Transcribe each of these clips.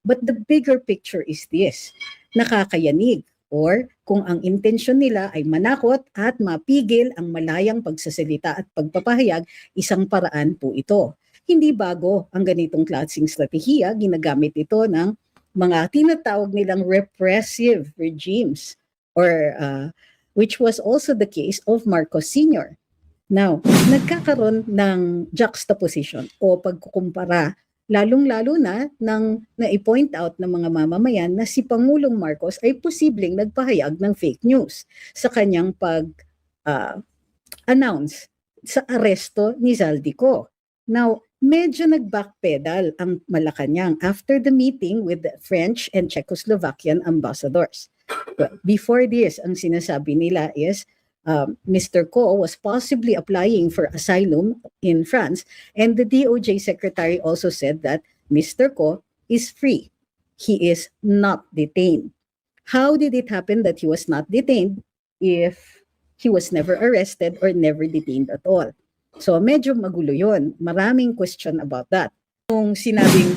But the bigger picture is this: nakakayanig, or kung ang intensyon nila ay manakot at mapigil ang malayang pagsasalita at pagpapahayag, isang paraan po ito. Hindi bago ang ganitong klaseng strategiya, ginagamit ito ng mga tinatawag nilang repressive regimes, or which was also the case of Marcos Sr. Now, nagkakaroon ng juxtaposition o pagkukumpara, lalong-lalo na nang na-point out ng mga mamamayan na si Pangulong Marcos ay posibleng nagpahayag ng fake news sa kanyang pag-announce sa aresto ni Zaldico. Now, medyo nag-backpedal ang Malacanang after the meeting with the French and Czechoslovakian ambassadors. Well, before this, ang sinasabi nila is Mr. Ko was possibly applying for asylum in France, and the DOJ secretary also said that Mr. Ko is free. He is not detained. How did it happen that he was not detained if he was never arrested or never detained at all? So medyo magulo yun. Maraming question about that. Kung sinabing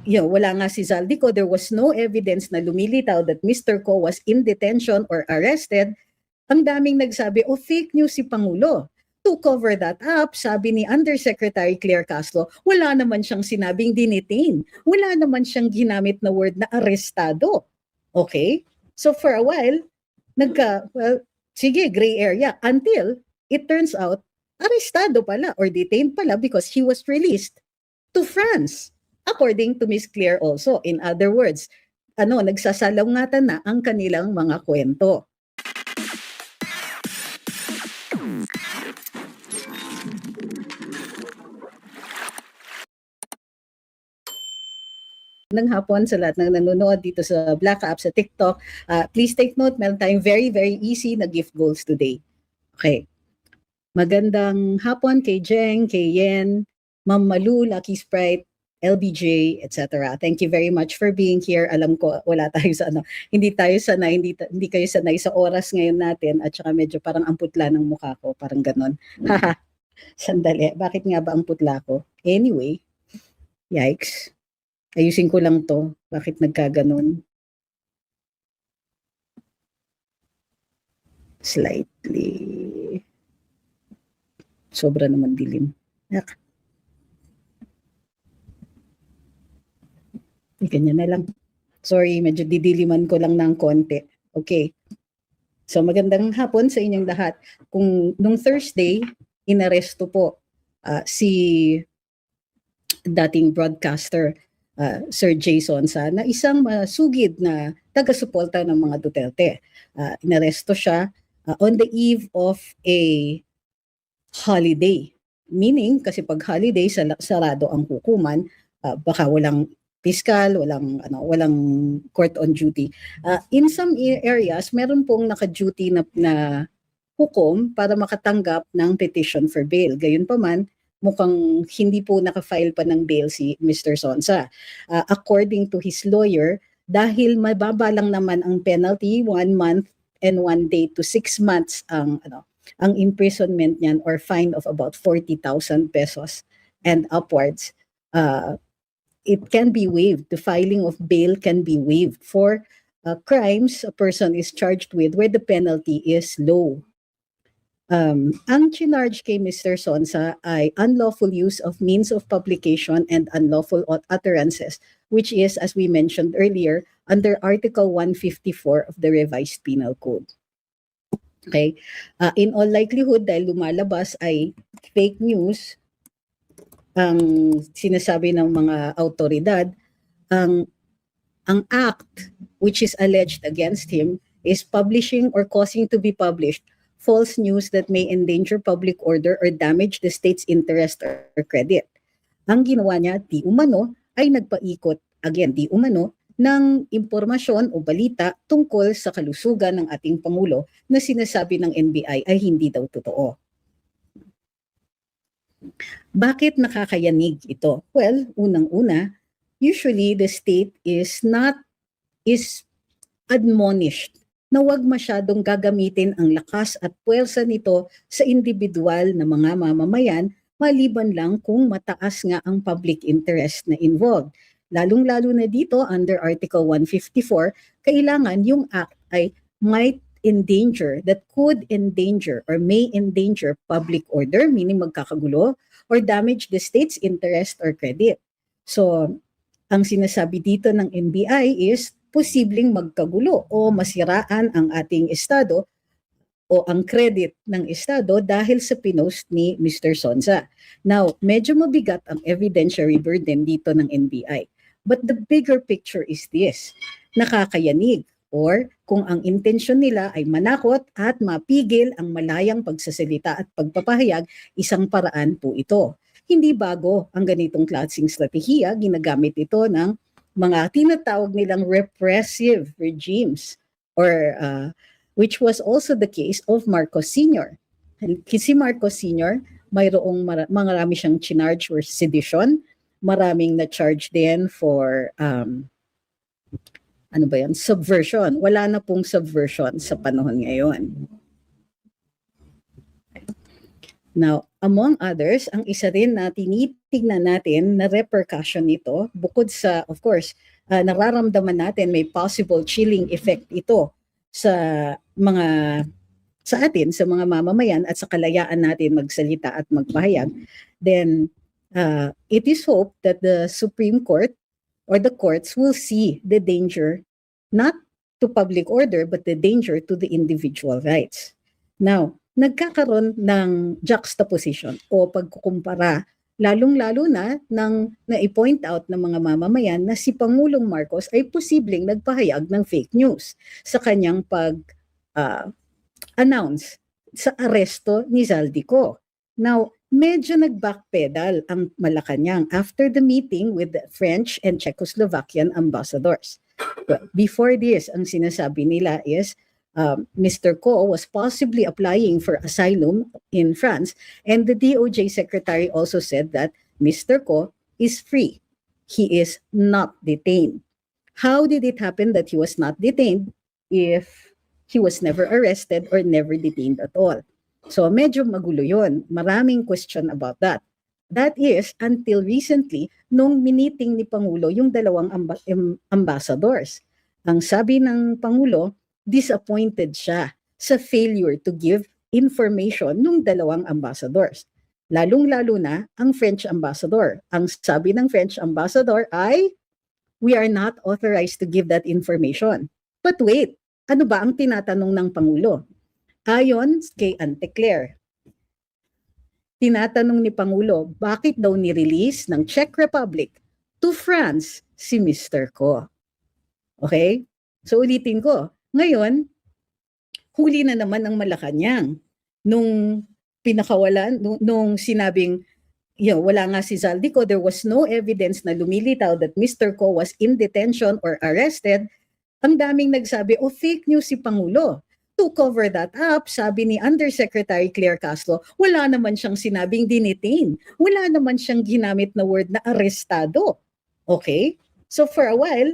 wala nga si Zaldico, there was no evidence na lumilitaw that Mr. Ko was in detention or arrested, ang daming nagsabi, fake news si Pangulo. To cover that up, sabi ni Undersecretary Claire Castro, wala naman siyang sinabing dinitain. Wala naman siyang ginamit na word na arestado. Okay? So for a while, sige, gray area. Until it turns out, arestado pala or detained pala because he was released to France. According to Ms. Claire also. In other words, nagsasalungatan na ang kanilang mga kwento. Ng hapon sa lahat ng nanonood dito sa Black App sa TikTok. Please take note, meron tayong very, very easy na gift goals today. Okay. Magandang hapon kay Jeng, kay Yen, Ma'am Malu, Lucky Sprite, LBJ, etc. Thank you very much for being here. Alam ko wala tayo sa hindi tayo sanay, hindi kayo sanay sa oras ngayon natin, at saka medyo parang ang putla ng mukha ko, parang ganon. Haha. Sandali, bakit nga ba ang putla ko? Anyway, yikes. Ayusin ko lang to. Bakit nagkaganon? Slightly. Sobra naman dilim. Ganyan na lang. Sorry, medyo didiliman ko lang ng konti. Okay. So magandang hapon sa inyong lahat. Kung nung Thursday, inaresto po si dating broadcaster Sir Jason Sa, na isang masugid na taga-suporta ng mga Duterte. Inaresto siya on the eve of a holiday. Meaning, kasi pag holiday, sarado ang hukuman, baka walang piskal, walang court on duty. In some areas, meron pong naka-duty na hukom para makatanggap ng petition for bail. Gayunpaman, mukhang hindi po naka-file pa ng bail si Mr. Sonsa. According to his lawyer, dahil mababa lang naman ang penalty, 1 month and 1 day to 6 months ang imprisonment niyan, or fine of about 40,000 pesos and upwards, it can be waived. The filing of bail can be waived for crimes a person is charged with where the penalty is low. Ang charge kay Mr. Sonsa ay unlawful use of means of publication and unlawful utterances, which is, as we mentioned earlier, under Article 154 of the Revised Penal Code. Okay? In all likelihood, dahil lumalabas ay fake news, ang sinasabi ng mga autoridad, ang act which is alleged against him is publishing or causing to be published false news that may endanger public order or damage the state's interest or credit. Ang ginawa niya, di umano, ay nagpaikot, again, di umano, ng impormasyon o balita tungkol sa kalusugan ng ating Pangulo na sinasabi ng NBI ay hindi daw totoo. Bakit nakakayanig ito? Well, unang-una, usually the state is admonished na huwag masyadong gagamitin ang lakas at puwersa nito sa individual na mga mamamayan, maliban lang kung mataas nga ang public interest na involved. Lalong-lalo na dito under Article 154, kailangan yung act ay might endanger, that could endanger or may endanger public order, meaning magkakagulo, or damage the state's interest or credit. So, ang sinasabi dito ng NBI is posibleng magkagulo o masiraan ang ating estado o ang credit ng estado dahil sa pinost ni Mr. Sonza. Now, medyo mabigat ang evidentiary burden dito ng NBI. But the bigger picture is this: nakakayanig, or kung ang intensyon nila ay manakot at mapigil ang malayang pagsasalita at pagpapahayag, isang paraan po ito. Hindi bago ang ganitong klaseng strategiya, ginagamit ito ng mga tinatawag nilang repressive regimes, or which was also the case of Marcos Sr. Si Marcos Sr., mayroong marami siyang chinarge for sedition, maraming na-charge din for subversion. Wala na pong subversion sa panahon ngayon. Now, among others, ang isa rin na tinitignan natin na repercussion nito, bukod sa, of course, nararamdaman natin may possible chilling effect ito sa atin, sa mga mamamayan at sa kalayaan natin magsalita at magpahayag, then it is hoped that the Supreme Court or the courts will see the danger not to public order but the danger to the individual rights. Now, nagkakaroon ng juxtaposition o pagkukumpara, lalong-lalo na nang na-point out ng mga mamamayan na si Pangulong Marcos ay posibleng nagpahayag ng fake news sa kanyang pag-announce sa aresto ni Zaldico. Now, medyo nag-backpedal ang Malacanang after the meeting with the French and Czechoslovakian ambassadors. Well, before this, ang sinasabi nila is Mr. Ko was possibly applying for asylum in France, and the DOJ secretary also said that Mr. Ko is free. He is not detained. How did it happen that he was not detained if he was never arrested or never detained at all? So medyo magulo yun. Maraming question about that. That is until recently nung miniting ni Pangulo yung dalawang ambassadors. Ang sabi ng Pangulo, disappointed siya sa failure to give information nung dalawang ambassadors. Lalong-lalo na ang French ambassador. Ang sabi ng French ambassador ay, we are not authorized to give that information. But wait, ano ba ang tinatanong ng Pangulo? Ayon kay Ante Claire, tinatanong ni Pangulo, bakit daw ni-release ng Czech Republic to France si Mr. Ko? Okay? So ulitin ko, ngayon, huli na naman ng Malacanang nung pinakawalan, nung sinabing, wala nga si Zaldico, there was no evidence na lumilitaw that Mr. Ko was in detention or arrested. Ang daming nagsabi, fake news si Pangulo. To cover that up, sabi ni Undersecretary Claire Castro, wala naman siyang sinabing dinitain. Wala naman siyang ginamit na word na arestado. Okay? So for a while,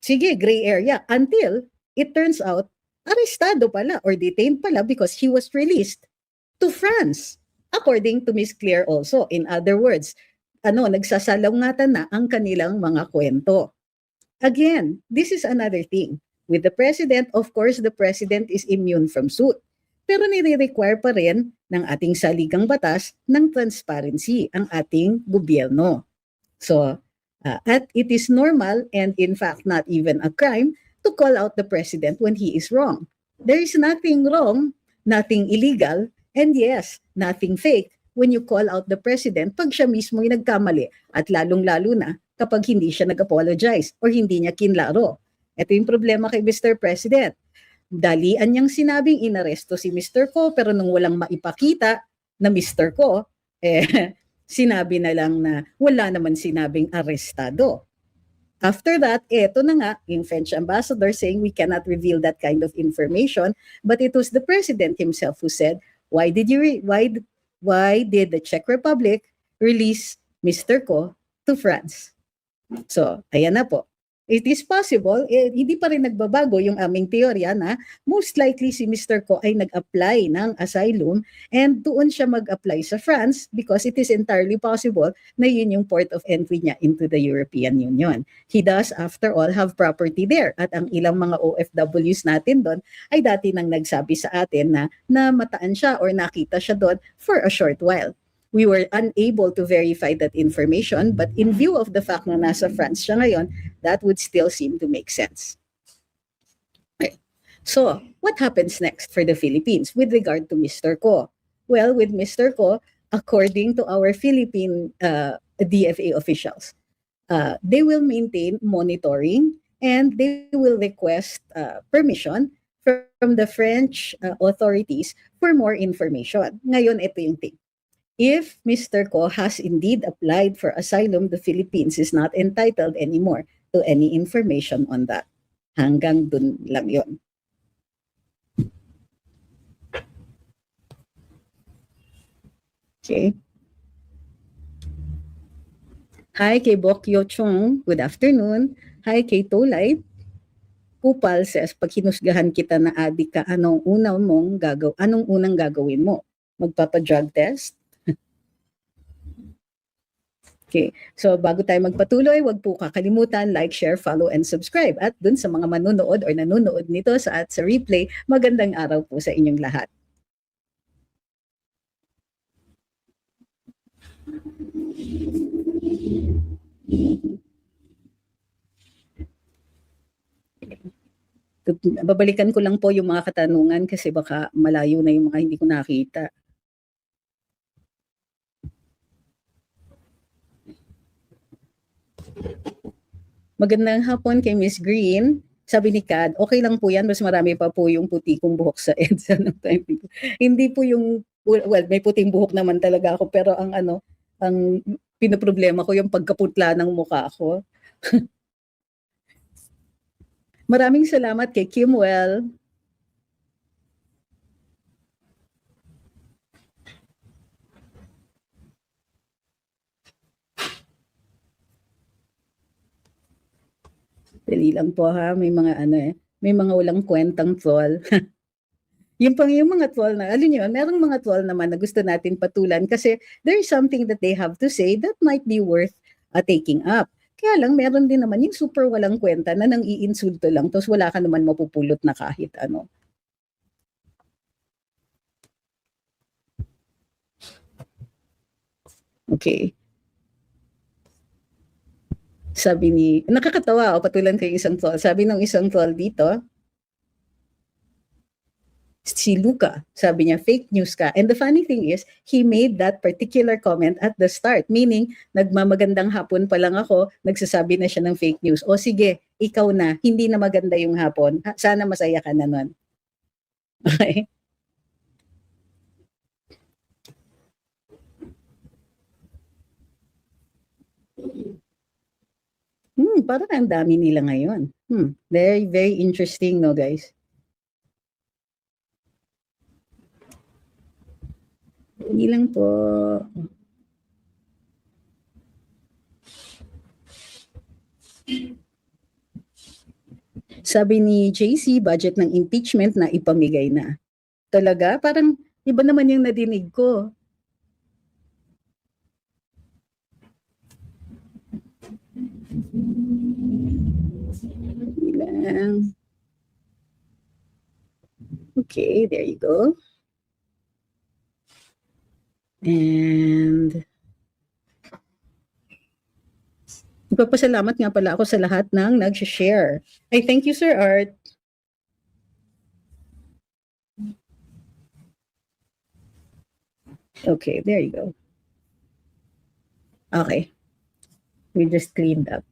sige, gray area until it turns out arestado pala or detained pala because he was released to France according to Miss Claire also. In other words, nagsasalungatan na ang kanilang mga kwento. Again, this is another thing. With the president, of course, the president is immune from suit. Pero nire-require pa rin ng ating saligang batas ng transparency ang ating gobyerno. So, at it is normal and in fact not even a crime to call out the president when he is wrong. There is nothing wrong, nothing illegal, and yes, nothing fake when you call out the president pag siya mismo ay nagkamali at lalong-lalo na kapag hindi siya nag-apologize or hindi niya kinlaro. Ito yung problema kay Mr. President. Dalian niyang sinabing inaresto si Mr. Ko pero nung walang maipakita na Mr. Ko, sinabi na lang na wala naman sinabing arestado. After that, eto na nga, yung French ambassador saying we cannot reveal that kind of information, but it was the president himself who said, why did the Czech Republic release Mr. Ko to France? So, ayan na po. it is possible, hindi pa rin nagbabago yung aming teorya na most likely si Mr. Ko ay nag-apply ng asylum and doon siya mag-apply sa France because it is entirely possible na yun yung port of entry niya into the European Union. He does, after all, have property there. At ang ilang mga OFWs natin doon ay dati nang nagsabi sa atin na namataan siya or nakita siya doon for a short while. We were unable to verify that information, but in view of the fact na nasa France siya ngayon, that would still seem to make sense. Okay. So, what happens next for the Philippines with regard to Mr. Ko? Well, with Mr. Ko, according to our Philippine DFA officials, they will maintain monitoring and they will request permission from the French authorities for more information. Ngayon, ito yung thing. If Mr. Ko has indeed applied for asylum, the Philippines is not entitled anymore to any information on that. Hanggang dun lang yon. Okay. Hi kay Bokyo Chung, good afternoon. Hi kay Tolite. Kupal says, pag hinusgahan kita na adik ka, anong unang gagawin mo? Magpapa-drug test? Okay, so bago tayo magpatuloy, wag po kakalimutan, like, share, follow, and subscribe. At dun sa mga manunood or nanonood nito sa replay, magandang araw po sa inyong lahat. Babalikan ko lang po yung mga katanungan kasi baka malayo na yung mga hindi ko nakita. Magandang hapon kay Miss Green. Sabi ni Kad, okay lang po yan, mas marami pa po yung puti kong buhok sa EDSA ng time. Hindi po yung, well, may puting buhok naman talaga ako, pero ang pinoproblema ko yung pagkaputla ng mukha ko. Maraming salamat kay Kimwell. Dali lang po ha, may mga may mga walang kwentang troll. yung mga troll na, alam niyo, merong mga troll naman na gusto natin patulan kasi there is something that they have to say that might be worth taking up. Kaya lang, meron din naman yung super walang kwenta na nang iinsulto lang tapos wala ka naman mapupulot na kahit ano. Okay. Sabi ni, nakakatawa, patulan ko yung isang troll. Sabi ng isang troll dito, si Luca, sabi niya, fake news ka. And the funny thing is, he made that particular comment at the start, meaning, nagmamagandang hapon pa lang ako, nagsasabi na siya ng fake news. O sige, ikaw na, hindi na maganda yung hapon. Sana masaya ka na nun. Okay? Parang ang dami nila ngayon. Very, very interesting, no, guys? Hindi lang po. Sabi ni JC, budget ng impeachment na ipamigay na. Talaga? Parang iba naman yung nadinig ko. Ilang. Okay, there you go. And ipapasalamat nga pala ako sa lahat ng nag-share. Ay, thank you, Sir Art. Okay, there you go. Okay. We just cleaned up.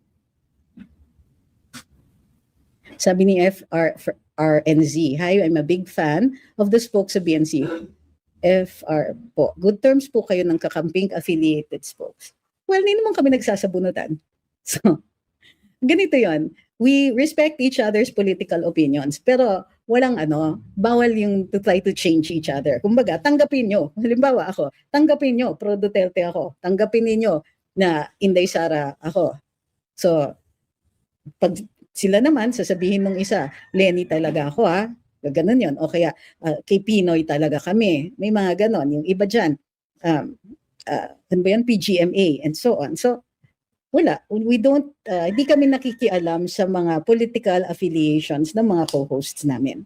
Sabi ni FRNZ, hi, I'm a big fan of the spokes sa BNC. FR po, good terms po kayo ng kakamping affiliated spokes. Well, hindi naman kami nagsasabunutan. So, ganito yon. We respect each other's political opinions, pero walang bawal yung to try to change each other. Kumbaga, tanggapin nyo. Halimbawa ako, tanggapin nyo, pro Duterte ako. Tanggapin niyo na Inday Sara ako. So, Pag sila naman, sasabihin nung isa, Lenny talaga ako ha, ganun yun. O kaya, kay Pinoy talaga kami. May mga ganon. Yung iba dyan, ano ba yan, PGMA, and so on. So, wala. We don't, hindi kami nakikialam sa mga political affiliations ng mga co-hosts namin.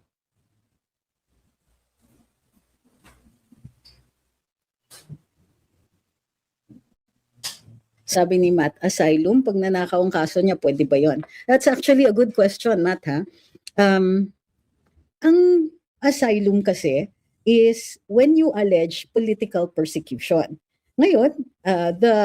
Sabi ni Matt, asylum, pag nanakaw ang kaso niya, pwede ba yon? That's actually a good question, Matt, ha? Ang asylum kasi is when you allege political persecution. Ngayon, the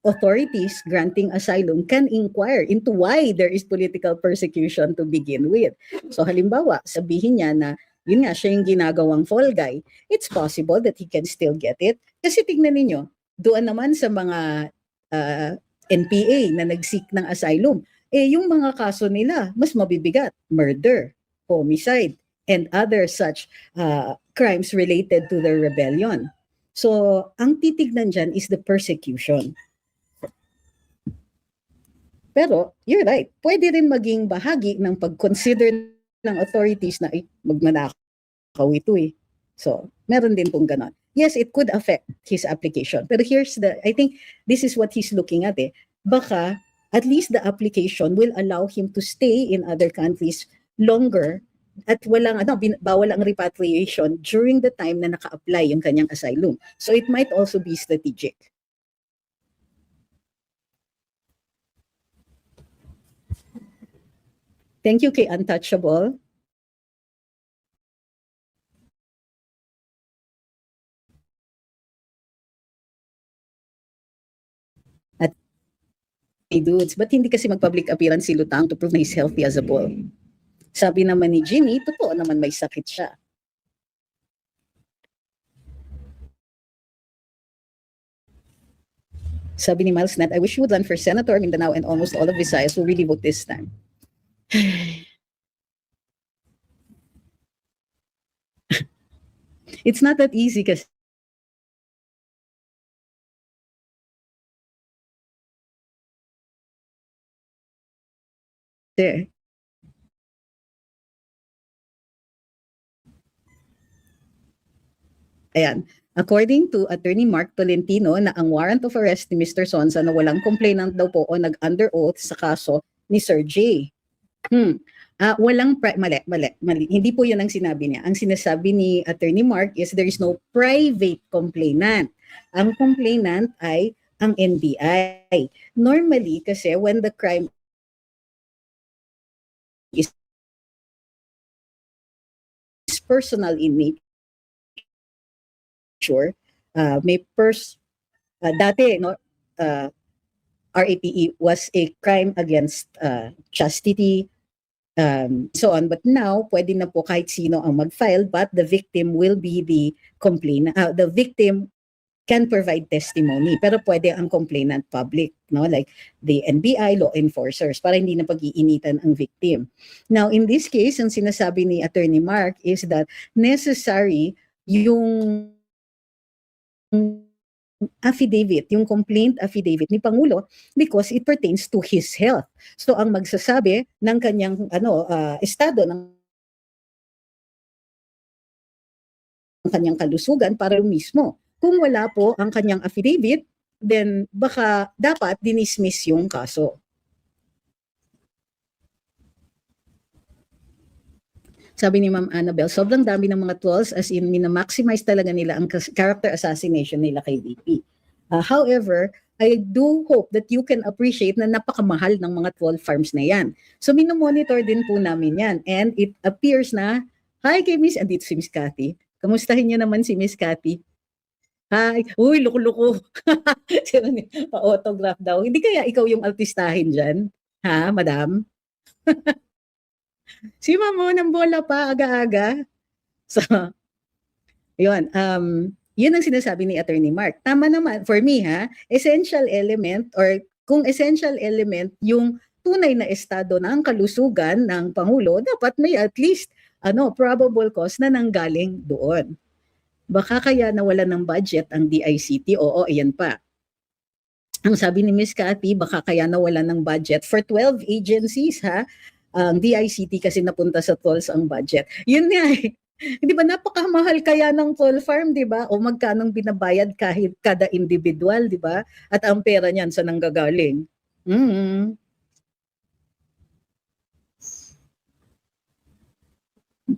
authorities granting asylum can inquire into why there is political persecution to begin with. So halimbawa, sabihin niya na yun nga, siya yung ginagawang fall guy, it's possible that he can still get it. Kasi tignan ninyo, doon naman sa mga NPA na nag-seek ng asylum, yung mga kaso nila, mas mabibigat. Murder, homicide, and other such crimes related to the rebellion. So, ang titignan dyan is the persecution. Pero, you're right, pwede rin maging bahagi ng pag-consider ng authorities na magnanakaw ito eh. So, meron din pong ganon. Yes, it could affect his application. Pero I think this is what he's looking at eh. Baka, at least the application will allow him to stay in other countries longer at bawal ang repatriation during the time na naka-apply yung kanyang asylum. So it might also be strategic. Thank you kay Untouchable. At dudes, ba't hindi kasi mag-public appearance si Lutang to prove na he's healthy as a bull? Sabi naman ni Jimmy, totoo naman may sakit siya. Sabi ni Miles Nat, I wish you would run for Senator Mindanao and almost all of Visayas will really vote this time. It's not that easy kasi ayan. According to Attorney Mark Tolentino na ang warrant of arrest ni Mr. Sonsa na walang complainant daw po o nag-under oath sa kaso ni Sir J. Mali. Hindi po yun ang sinabi niya. Ang sinasabi ni Attorney Mark is there is no private complainant. Ang complainant ay ang NBI. Normally, kasi when the crime is personal in nature, may dati, no, RAPE was a crime against chastity, so on. But now, pwede na po kahit sino ang mag-file, but the victim will be the complainant. The victim can provide testimony, pero pwede ang complainant public, no? Like the NBI, law enforcers, para hindi na pag-iinitan ang victim. Now, in this case, ang sinasabi ni Attorney Mark is that necessary yung affidavit, yung complaint affidavit ni Pangulo because it pertains to his health. So ang magsasabi ng kanyang estado ng kanyang kalusugan para mismo. Kung wala po ang kanyang affidavit, then baka dapat dinismiss yung kaso. Sabi ni Ma'am Annabel, sobrang dami ng mga trolls as in mina-maximize talaga nila ang character assassination nila kay VP. However, I do hope that you can appreciate na napakamahal ng mga troll farms na yan. So minomonitor din po namin yan. And it appears na, hi kay Miss, andito si Miss Cathy. Kamustahin niyo naman si Miss Cathy? Hi, uy, loko-loko. Pa-autograph daw. Hindi kaya ikaw yung artistahin dyan? Ha, madam? Si Mamo ng bola pa aga-aga. So, yun. Yun ang sinasabi ni Attorney Mark. Tama naman, for me essential element or kung essential element yung tunay na estado ng kalusugan ng Pangulo, dapat may at least probable cause na nanggaling doon. Baka kaya nawala ng budget ang DICT, oo, ayan pa. ang sabi ni Miss Cathy, baka kaya nawalan ng budget for 12 agencies ha. Ang DICT kasi napunta sa tolls ang budget. Yun nga eh. Di ba napakamahal kaya ng toll farm, di ba? O magkanong binabayad kahit kada individual, di ba? At ang pera niyan sa nanggagaling.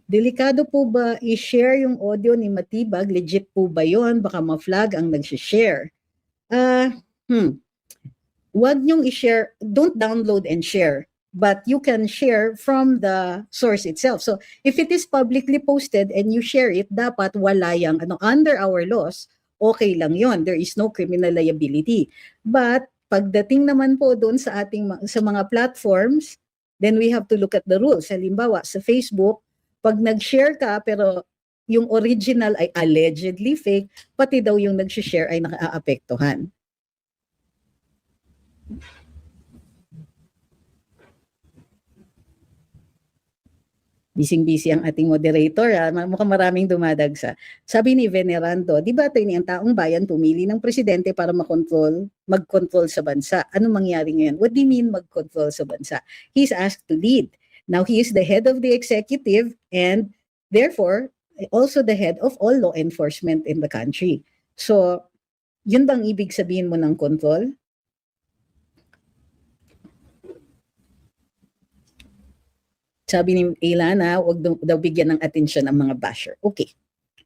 Delikado po ba i-share yung audio ni Matibag? Legit po ba yon? Baka ma-flag ang nag-share. Wag niyong i-share, don't download and share, but you can share from the source itself. So if it is publicly posted and you share it, dapat wala yang under our laws, okay lang yon. There is no criminal liability. But pagdating naman po doon sa sa mga platforms, then we have to look at the rules. Halimbawa sa Facebook, pag nag-share ka pero yung original ay allegedly fake, pati daw yung nag-share ay nakaapektuhan. Bising-busy ang ating moderator. Mukhang maraming dumadagsa. Sabi ni Venerando, di ba tayo ang taong bayan pumili ng presidente para mag-control sa bansa? Ano mangyari ngayon? What do you mean mag-control sa bansa? He's asked to lead. Now, he is the head of the executive and therefore, also the head of all law enforcement in the country. So, yun bang ibig sabihin mo ng control? Sabi ni Ilana, wag daw bigyan ng atensyon ang mga basher. Okay.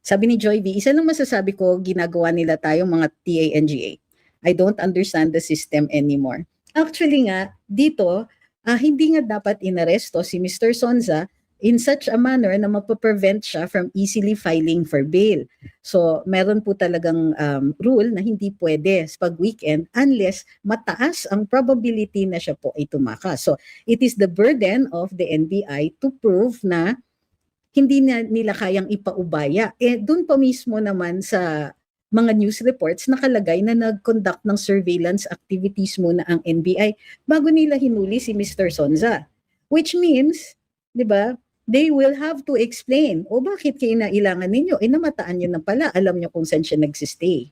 Sabi ni Joy B, isa lang masasabi ko, ginagawa nila tayong mga TANGA. I don't understand the system anymore. Actually nga, dito, hindi nga dapat inaresto si Mr. Sonza in such a manner na mapaprevent siya from easily filing for bail. So, meron po talagang rule na hindi pwede sa pag-weekend unless mataas ang probability na siya po ay tumakas. So, it is the burden of the NBI to prove na hindi na nila kayang ipaubaya. Doon pa mismo naman sa mga news reports nakalagay na nag-conduct ng surveillance activities muna ang NBI bago nila hinuli si Mr. Sonza. Which means, di ba, they will have to explain, bakit kinailangan ninyo? Namataan nyo na pala, alam nyo kung saan siya nagsistay.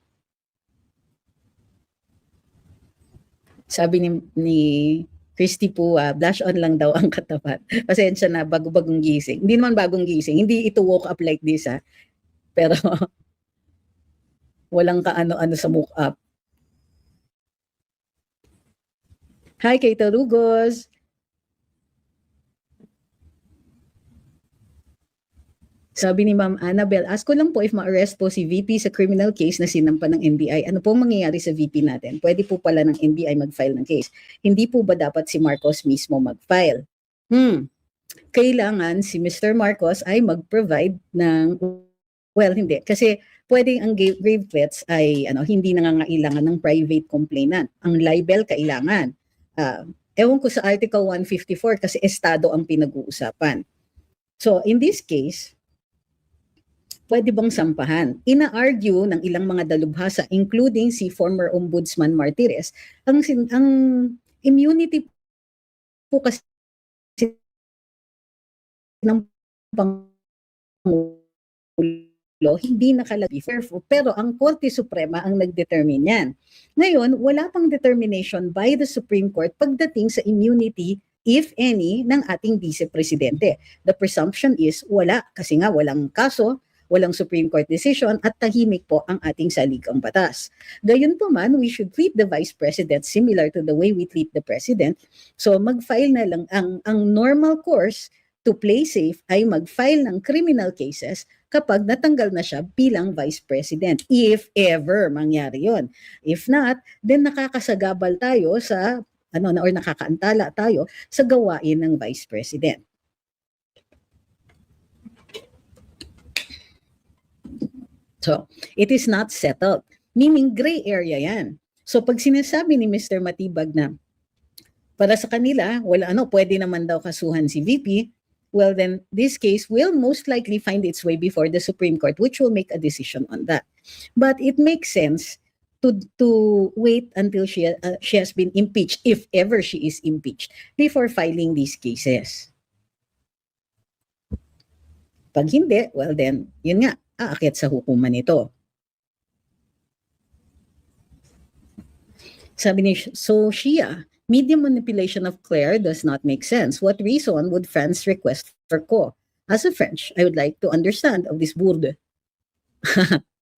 Sabi ni Christy po, blush on lang daw ang katapat. Pasensya na, bagong gising. Hindi naman bagong gising, hindi ito woke up like this pero walang kaano-ano sa woke up. Hi, Kay Tarugos. Sabi ni Ma'am Annabel, ask ko lang po if ma-arrest po si VP sa criminal case na sinampa ng NBI. Ano po mangyayari sa VP natin? Pwede po pala ng NBI mag-file ng case. Hindi po ba dapat si Marcos mismo mag-file? Kailangan si Mr. Marcos ay mag-provide ng, well, hindi. Kasi pwedeng ang grave threats ay hindi nangangailangan ng private complainant. Ang libel kailangan. Ewan ko sa Article 154 kasi estado ang pinag-uusapan. So, in this case, pwede bang sampahan? Ina-argue ng ilang mga dalubhasa, including si former Ombudsman Martires, ang immunity po kasi ng Pangulo hindi nakalagay. Pero ang Korte Suprema ang nag-determine yan. Ngayon, wala pang determination by the Supreme Court pagdating sa immunity, if any, ng ating vice-presidente. The presumption is wala, kasi nga walang kaso, walang Supreme Court decision, at tahimik po ang ating saligang batas. Gayunpaman, we should treat the Vice President similar to the way we treat the President. So mag-file na lang ang normal course to play safe ay mag-file ng criminal cases kapag natanggal na siya bilang Vice President. If ever mangyari yon. If not, then nakakasagabal tayo sa or nakakaantala tayo sa gawain ng Vice President. So, it is not settled. Meaning, gray area yan. So, pag sinasabi ni Mr. Matibag na para sa kanila, pwede naman daw kasuhan si VP, well then, this case will most likely find its way before the Supreme Court, which will make a decision on that. But it makes sense to wait until she has been impeached, if ever she is impeached, before filing these cases. Pag hindi, well then, yun nga, aakyat sa hukuman ito. Sabi ni Shia, media manipulation of Claire does not make sense. What reason would France request for ko? As a French, I would like to understand of this bourde.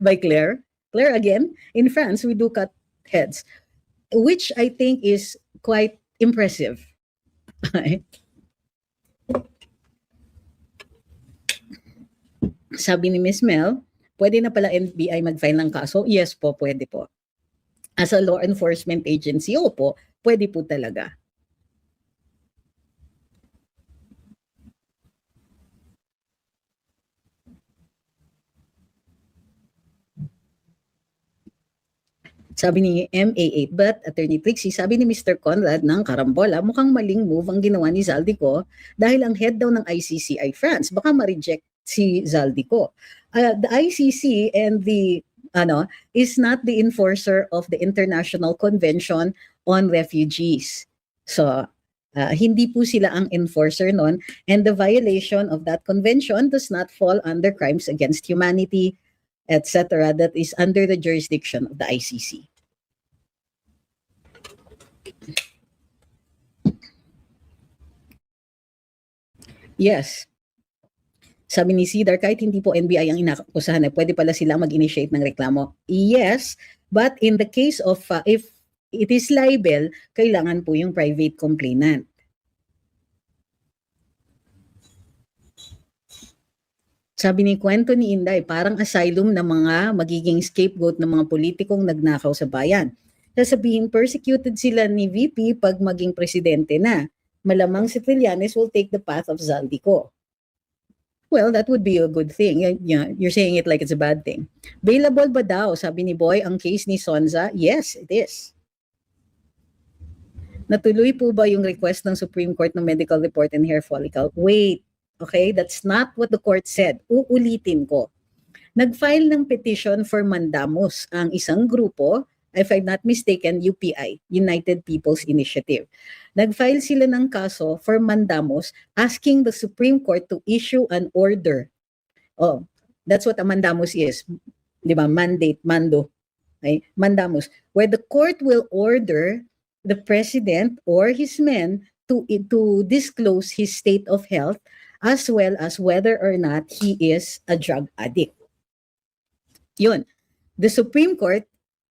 By Claire. Claire again, in France, we do cut heads, which I think is quite impressive. Sabi ni Miss Mel, pwede na pala NBI mag-file ng kaso? Yes po, pwede po. As a law enforcement agency, opo, pwede po talaga. Sabi ni MA8, but Attorney Trixie, sabi ni Mr. Conrad ng Karambola, mukhang maling move ang ginawa ni Zaldico dahil ang head daw ng ICC ay France. Baka ma-reject si Zaldico. The ICC and the is not the enforcer of the International Convention on Refugees. So, hindi po sila ang enforcer nun, and the violation of that convention does not fall under crimes against humanity, etc., that is under the jurisdiction of the ICC. Yes. Sabi ni Cedar, kahit hindi po NBI ang inakusahan, pwede pala sila mag-initiate ng reklamo. Yes, but in the case of, if it is libel, kailangan po yung private complainant. Sabi ni kwento ni Inday, parang asylum ng mga magiging scapegoat ng mga politikong nagnakaw sa bayan. Sasabihin, persecuted sila ni VP pag maging presidente na. Malamang si Trillanes will take the path of Zaldico. Well, that would be a good thing. Yeah, you're saying it like it's a bad thing. Bailable ba daw, sabi ni Boy, ang case ni Sonza? Yes, it is. Natuloy po ba yung request ng Supreme Court ng medical report and hair follicle? Wait, okay, that's not what the court said. Uulitin ko. Nag-file ng petition for mandamus ang isang grupo, if I'm not mistaken, UPI, United People's Initiative. Nag-file sila ng kaso for mandamus asking the Supreme Court to issue an order. Oh, that's what a mandamus is. Di ba? Mandate, mando. Okay? Mandamus. Where the court will order the president or his men to disclose his state of health as well as whether or not he is a drug addict. Yun. The Supreme Court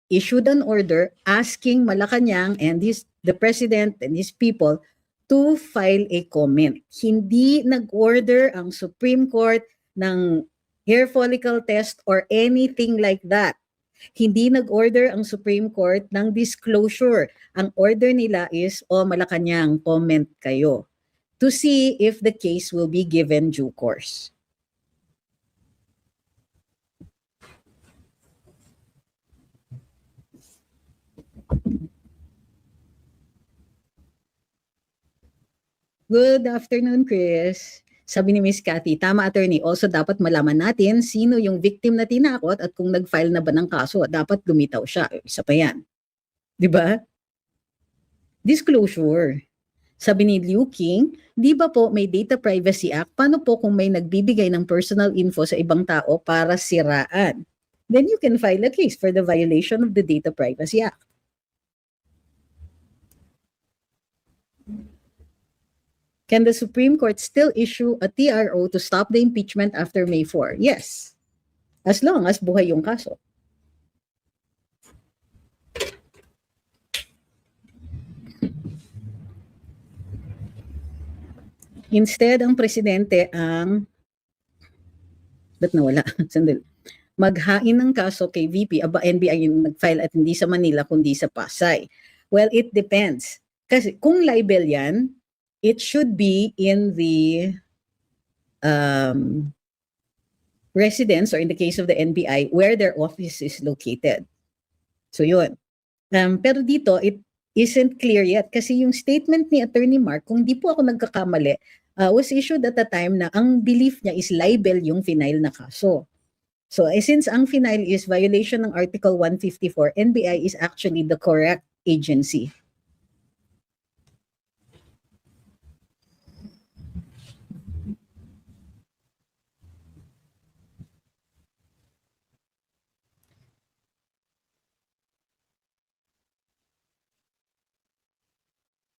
issued an order asking Malacanang and the president and his people to file a comment. Hindi nag-order ang Supreme Court ng hair follicle test or anything like that. Hindi nag-order ang Supreme Court ng disclosure. Ang order nila is, Malacanang, comment kayo to see if the case will be given due course. Good afternoon, Chris. Sabi ni Miss Cathy, tama attorney, also dapat malaman natin sino yung victim na tinakot at kung nag-file na ba ng kaso at dapat lumitaw siya. Isa pa yan. Di ba? Disclosure. Sabi ni Liu King, di ba po may Data Privacy Act? Paano po kung may nagbibigay ng personal info sa ibang tao para siraan? Then you can file a case for the violation of the Data Privacy Act. Can the Supreme Court still issue a TRO to stop the impeachment after May 4? Yes. As long as buhay yung kaso. Instead, ang presidente ang ba't nawala? Sandali. Maghain ng kaso kay VP, NBI yung nag-file at hindi sa Manila kundi sa Pasay. Well, it depends. Kasi kung libel yan, it should be in the residence or in the case of the NBI where their office is located. So yun. Pero dito, it isn't clear yet kasi yung statement ni Attorney Mark, kung di po ako nagkakamali, was issued at the time na ang belief niya is libel yung final na kaso. So since ang final is violation ng Article 154, NBI is actually the correct agency.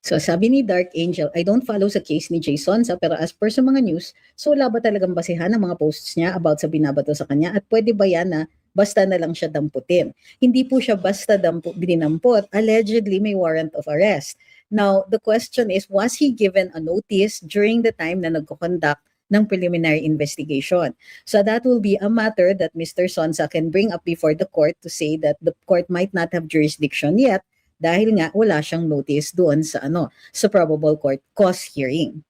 So sabi ni Dark Angel, I don't follow sa case ni Jason pero as per sa mga news, so wala ba talagang basehan ng mga posts niya about sa binabato sa kanya at pwede ba yan na basta na lang siya damputin? Hindi po siya basta dinampot. Allegedly may warrant of arrest. Now, the question is, was he given a notice during the time na nagko-conduct ng preliminary investigation? So that will be a matter that Mr. Sonsa can bring up before the court to say that the court might not have jurisdiction yet dahil nga wala siyang notice doon sa sa probable court cause hearing.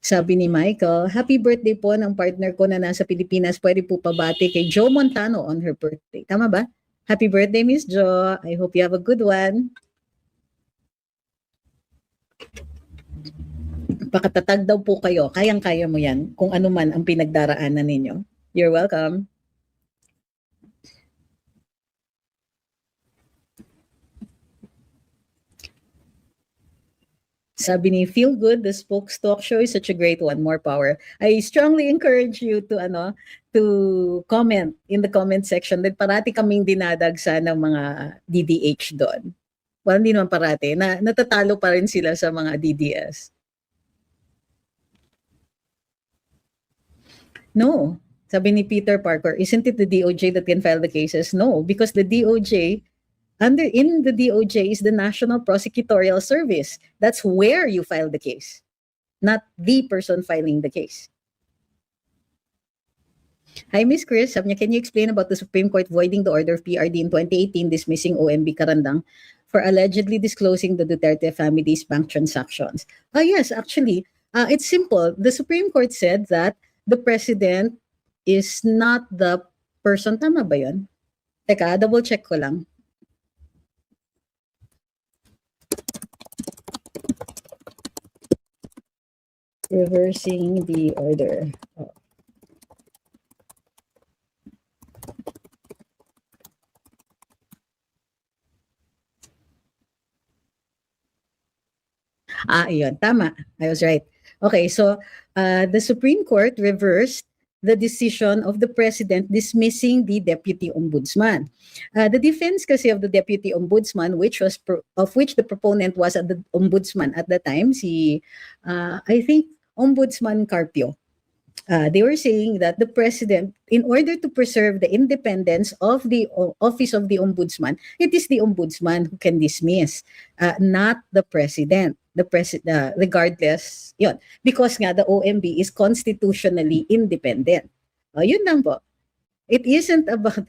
Sabi ni Michael, happy birthday po ng partner ko na nasa Pilipinas. Pwede po pabati kay Jo Montano on her birthday. Tama ba? Happy birthday, Miss Jo. I hope you have a good one. Pakatatag daw po kayo. Kayang-kaya mo yan kung ano man ang pinagdaraanan ninyo. You're welcome. Sabi ni Feel Good, the Spokes Talk Show is such a great one. More power. I strongly encourage you to to comment in the comment section. Then parati kaming dinadagsa ng mga DDH doon. Well, hindi naman parati. Natatalo pa rin sila sa mga DDS. No. Sabi ni Peter Parker, isn't it the DOJ that can file the cases? No, because the DOJ in the DOJ is the National Prosecutorial Service. That's where you file the case, not the person filing the case. Hi, Miss Chris. Sabi niya, can you explain about the Supreme Court voiding the order of PRD in 2018 dismissing OMB Karandang for allegedly disclosing the Duterte family's bank transactions? Yes, actually, it's simple. The Supreme Court said that the president is not the person. Tama ba yun? Teka, double check ko lang. Reversing the order. Oh. Iyon. Tama. I was right. Okay, so the Supreme Court reversed the decision of the president dismissing the deputy ombudsman. The defense kasi of the deputy ombudsman, of which the proponent was the ombudsman at the time, I think Ombudsman Carpio. They were saying that the president, in order to preserve the independence of the office of the ombudsman, it is the ombudsman who can dismiss, not the president. Regardless, yun. Because nga the OMB is constitutionally independent. Yun lang po. It isn't about,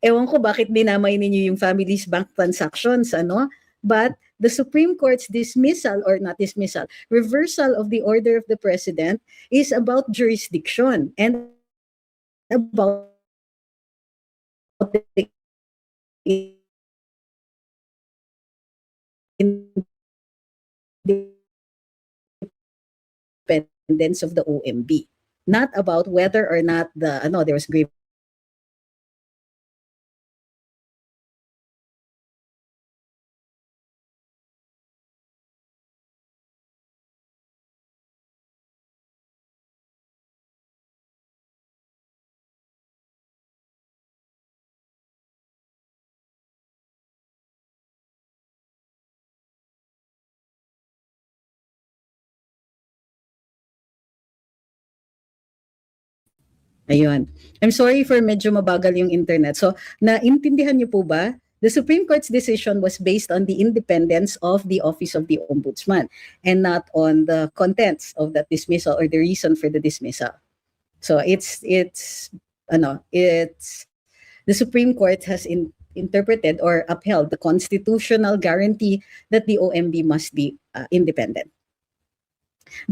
ewan ko bakit dinamay ninyo yung family's bank transactions, but the Supreme Court's reversal of the order of the president is about jurisdiction and about the independence of the OMB, not about whether or not there was grave Ayun. I'm sorry for medyo mabagal yung internet. So, naintindihan niyo po ba? The Supreme Court's decision was based on the independence of the Office of the Ombudsman and not on the contents of that dismissal or the reason for the dismissal. So, it's the Supreme Court has interpreted or upheld the constitutional guarantee that the OMB must be independent.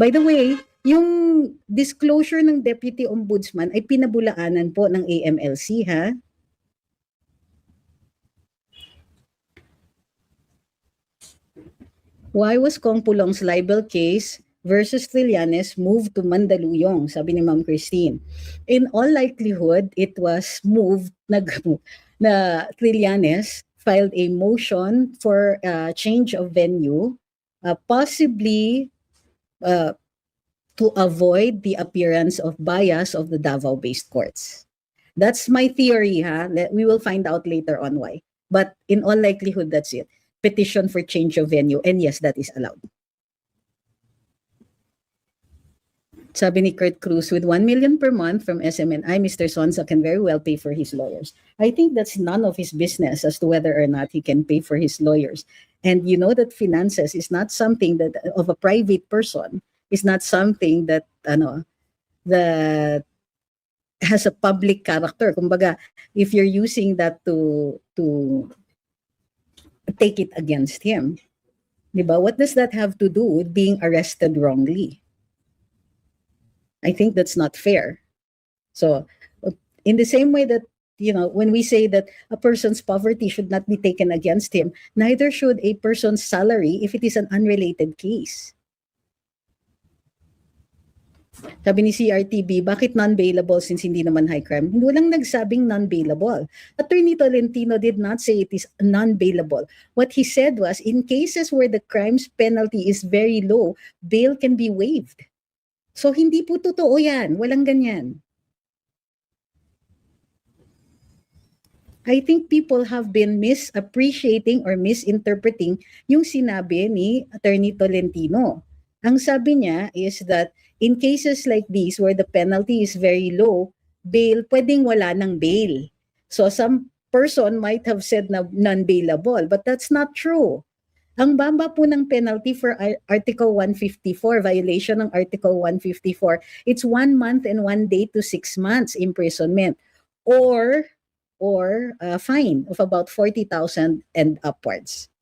By the way, yung disclosure ng Deputy Ombudsman ay pinabulaanan po ng AMLC, ha? Why was Kong Pulong's libel case versus Trillanes moved to Mandaluyong? Sabi ni Ma'am Christine. In all likelihood, it was moved na Trillanes filed a motion for change of venue, possibly to avoid the appearance of bias of the Davao-based courts. That's my theory, ha? We will find out later on why. But in all likelihood, that's it. Petition for change of venue. And yes, that is allowed. Sabi ni Kurt Cruz, with 1 million per month from SMNI, Mr. Sonza can very well pay for his lawyers. I think that's none of his business as to whether or not he can pay for his lawyers. And you know that finances is not something that of a private person, is not something that that has a public character. Kumbaga, if you're using that to take it against him, diba? What does that have to do with being arrested wrongly? I think that's not fair. So, in the same way that, when we say that a person's poverty should not be taken against him, neither should a person's salary if it is an unrelated case. Sabi ni CRTB, bakit non-bailable since hindi naman high crime? Walang nagsabing non-bailable. Attorney Tolentino did not say it is non-bailable. What he said was, in cases where the crime's penalty is very low, bail can be waived. So hindi po totoo yan. Walang ganyan. I think people have been misappreciating or misinterpreting yung sinabi ni Attorney Tolentino. Ang sabi niya is that in cases like these where the penalty is very low, bail, pwedeng wala ng bail. So some person might have said na non-bailable, but that's not true. Ang baba po ng penalty for Article 154, violation ng Article 154, it's 1 month and 1 day to 6 months imprisonment or a fine of about 40,000 and upwards.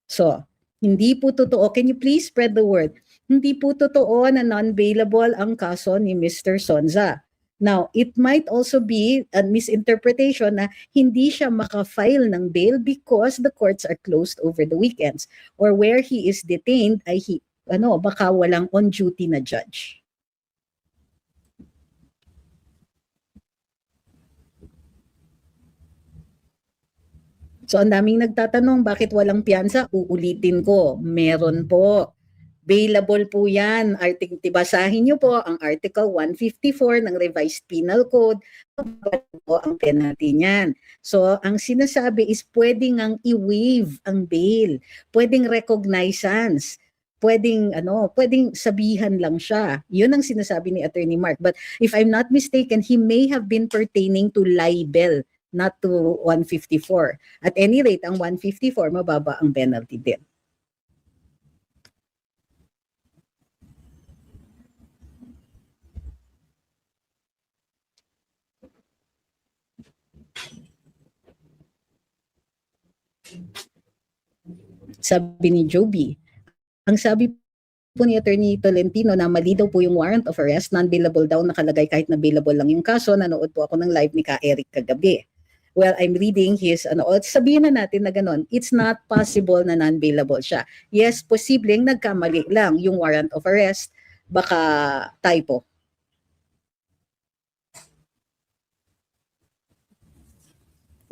So, hindi po totoo. Can you please spread the word? Hindi po totoo na non-bailable ang kaso ni Mr. Sonza. Now, it might also be a misinterpretation na hindi siya maka-file ng bail because the courts are closed over the weekends or where he is detained ay baka walang on-duty na judge. So ang daming nagtatanong bakit walang piyansa? Uulitin ko, meron po. Bailable po yan. Basahin niyo po ang Article 154 ng Revised Penal Code. Po ang penalty niyan. So ang sinasabi is pwedeng ang i-waive ang bail. Pwedeng recognizance. Pwedeng sabihan lang siya. Yun ang sinasabi ni Attorney Mark. But if I'm not mistaken, he may have been pertaining to libel, not to 154. At any rate, ang 154, mababa ang penalty din. Sabi ni Joby, ang sabi po ni Attorney Tolentino na mali daw po yung warrant of arrest, non-bailable daw, nakalagay kahit na bailable lang yung kaso. Nanood po ako ng live ni Ka Eric kagabi. Well, I'm reading his, sabihin na natin na ganun, it's not possible na non-bailable siya. Yes, posibleng nagkamali lang yung warrant of arrest, baka typo.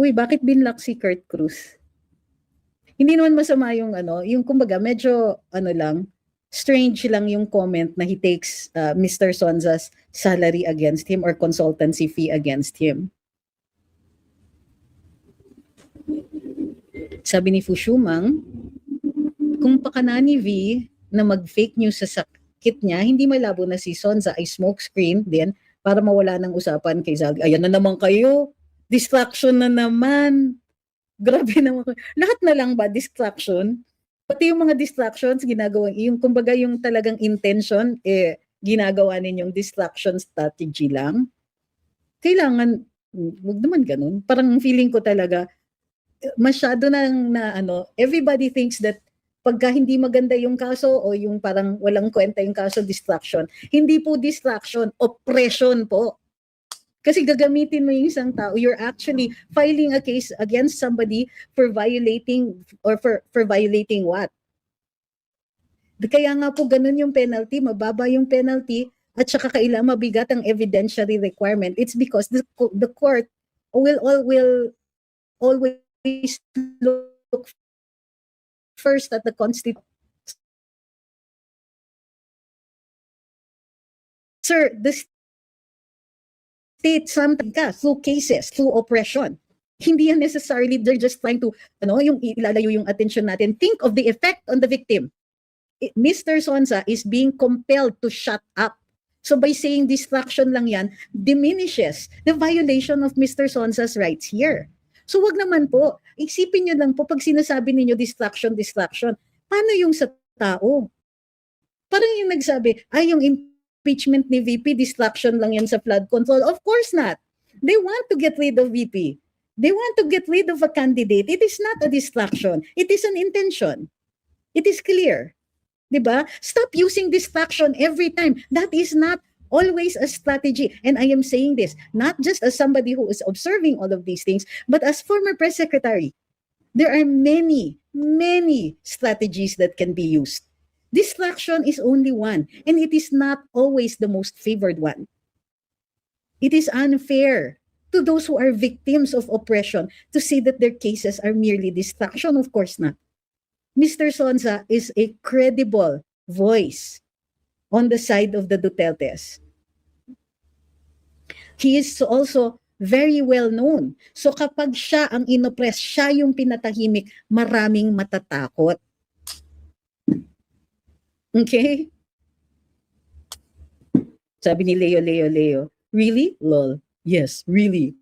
Uy, bakit binlock si Kurt Cruz? Hindi naman masama yung yung kumbaga medyo lang, strange lang yung comment na he takes Mr. Sonza's salary against him or consultancy fee against him. Sabi ni Fushumang, kung pakanani V na mag-fake news sa sakit niya, hindi malabo na si Sonza ay smokescreen din para mawala ng usapan kay Zaldi. Ayan na naman kayo. Distraction na naman. Grabe naman. Lahat na lang ba distraction? Pati yung mga distractions ginagawa, yung kumbaga yung talagang intention, ginagawa ninyong distraction strategy lang. Kailangan, wag naman ganun. Parang feeling ko talaga, masyado na everybody thinks that pagka hindi maganda yung kaso o yung parang walang kwenta yung kaso, distraction. Hindi po distraction, oppression po. Kasi gagamitin mo yung isang tao, you're actually filing a case against somebody for violating or for violating what? Kaya nga po ganun yung penalty, mababa yung penalty at saka kailangan mabigat ang evidentiary requirement. It's because the court will always look first at the constitution Sir, the state sometimes through cases, through oppression. Hindi yan necessarily, they're just trying to, yung ilalayo yung attention natin. Think of the effect on the victim. Mr. Sonza is being compelled to shut up. So by saying distraction lang yan, diminishes the violation of Mr. Sonza's rights here. So wag naman po, isipin nyo lang po pag sinasabi ninyo distraction, paano yung sa tao? Parang yung nagsabi, yung impeachment ni VP, distraction lang yan sa flood control. Of course not. They want to get rid of VP. They want to get rid of a candidate. It is not a distraction. It is an intention. It is clear. Diba? Stop using distraction every time. That is not always a strategy. And I am saying this, not just as somebody who is observing all of these things, but as former press secretary. There are many, many strategies that can be used. Distraction is only one, and it is not always the most favored one. It is unfair to those who are victims of oppression to say that their cases are merely distraction. Of course not. Mr. Sonza is a credible voice on the side of the Dutertes. He is also very well known. So kapag siya ang inoppress, siya yung pinatahimik, maraming matatakot. Okay? Sabi ni Leo, really? Lol. Yes, really.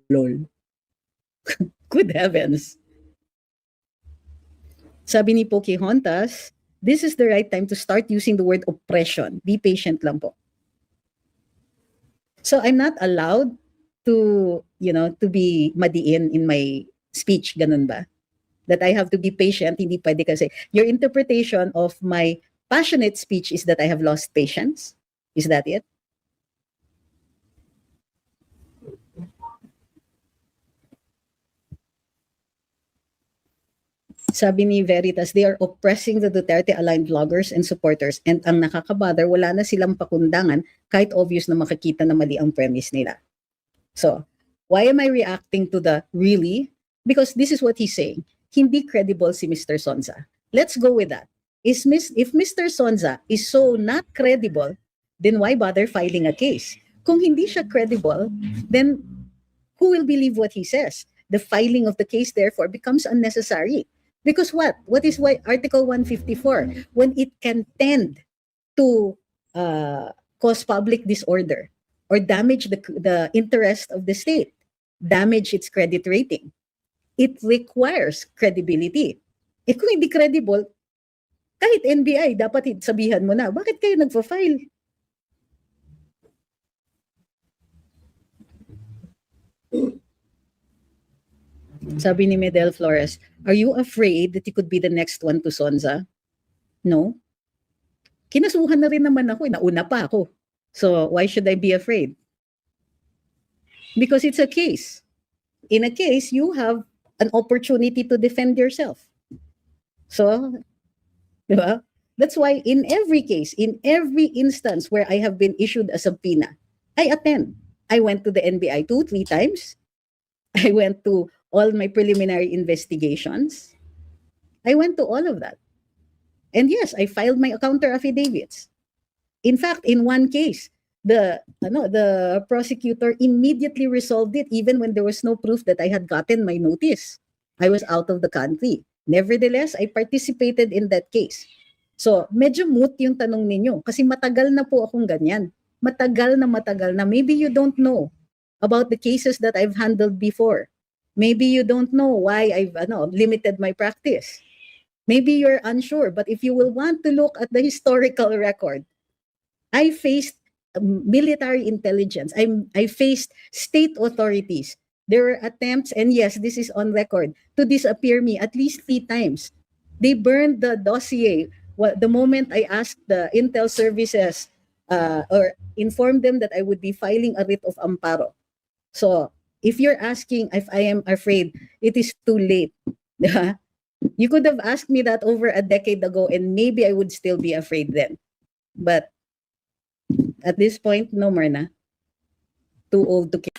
Lol. Good heavens. Sabi ni Pocahontas, this is the right time to start using the word oppression. Be patient lang po. So I'm not allowed to, to be madiin in my speech, ganun ba? That I have to be patient, hindi pwede kasi. Your interpretation of my passionate speech is that I have lost patience? Is that it? Sabi ni Veritas, they are oppressing the Duterte-aligned vloggers and supporters, and ang nakakabother, wala na silang pakundangan kahit obvious na makikita na mali ang premise nila. So, why am I reacting to the really? Because this is what he's saying. Hindi credible si Mr. Sonza. Let's go with that. If Mr. Sonza is so not credible, then why bother filing a case? Kung hindi siya credible, then who will believe what he says? The filing of the case, therefore, becomes unnecessary. Because what? What is why Article 154? When it can tend to cause public disorder or damage the interest of the state, damage its credit rating, it requires credibility. Kung hindi credible, kahit NBI, dapat sabihan mo na, bakit kayo nagpa-file? Sabi ni Medel Flores, are you afraid that you could be the next one to Sonza? No. Kinasuhan na rin naman ako, nauna pa ako. So why should I be afraid? Because it's a case. In a case, you have an opportunity to defend yourself. So, diba? That's why in every case, in every instance where I have been issued a subpoena, I attend. I went to the NBI 2-3 times. I went to all my preliminary investigations. I went to all of that. And yes, I filed my counter affidavits. In fact, in one case, the prosecutor immediately resolved it even when there was no proof that I had gotten my notice. I was out of the country. Nevertheless, I participated in that case. So, medyo moot yung tanong ninyo kasi matagal na po akong ganyan. Matagal na. Maybe you don't know about the cases that I've handled before. Maybe you don't know why I've limited my practice. Maybe you're unsure, but if you will want to look at the historical record, I faced military intelligence. I faced state authorities. There were attempts, and yes, this is on record, to disappear me at least 3 times. They burned the dossier the moment I asked the intel services or informed them that I would be filing a writ of amparo. So, if you're asking if I am afraid, it is too late. You could have asked me that over a decade ago and maybe I would still be afraid then. But at this point, no more na. Too old to care.